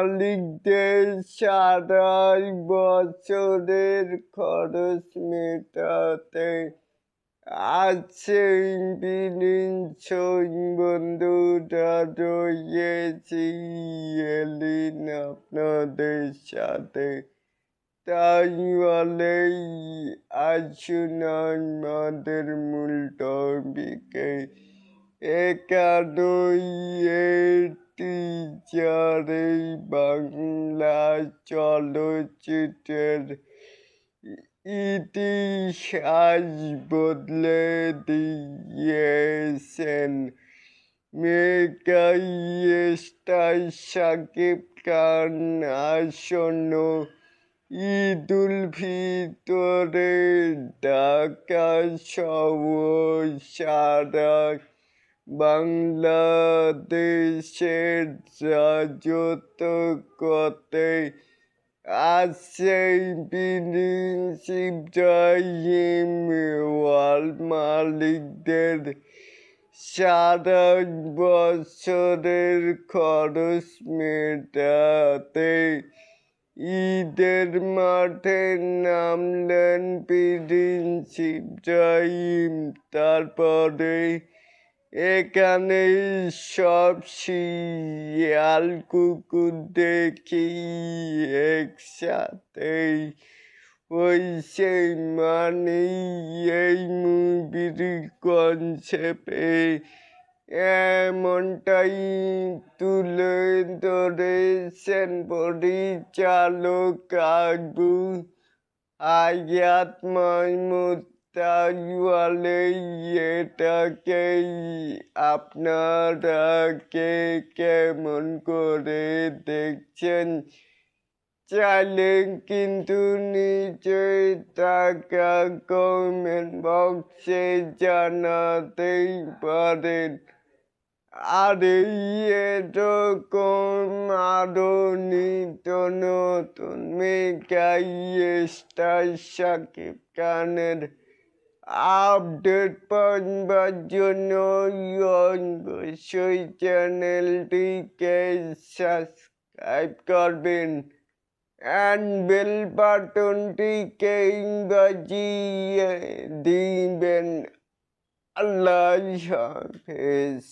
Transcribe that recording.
মালিকদের সারা বছরের খরচ মেটাতে আছেন বিনিয়োগ বন্ধুরা, রয়েছি এলিন আপনাদের সাথে। তাই বলেই আসুন আমাদের মূল টপিকে। একাডই টিচারে বাংলা চলচ্চিত্রের ইতিহাস বদলে দিয়েছেন মেগা স্টার শাকিব খান। আসন্ন ঈদুল ফিতরে ঢাকা সহ সারা বাংলাদেশের রাজত্ব করতে আসছেন প্রিন্স ইব্রাহিম। ওয়ার্ল্ড মালিকদের সারা বছরের খরচ মেটাতে ঈদের মাঠে নামলেন প্রিন্স ইব্রাহিম। তারপরে এখানে সব শিয়াল কুকুর দেখি একসাথেই হইছে, মানে এই মুভির কনসেপ্টে এমনটাই তুলে ধরেছেন পরিচালক আবু হায়াত মাহমুদ। তাই বলে এটাকেই আপনারা কে কেমন করে দেখছেন চাইলে কিন্তু নিচে থাকা কমেন্ট বক্সে জানাতেই পারেন। আর এরকম আরো নিত্য নতুন মেগা স্টার শাকিব খানের আপডেট পাওয়ার জন্য অবশ্যই চ্যানেলটিকে সাবস্ক্রাইব করবেন and বেল বাটনটিকে বাজিয়ে দিবেন। আল্লাহ হাফেজ।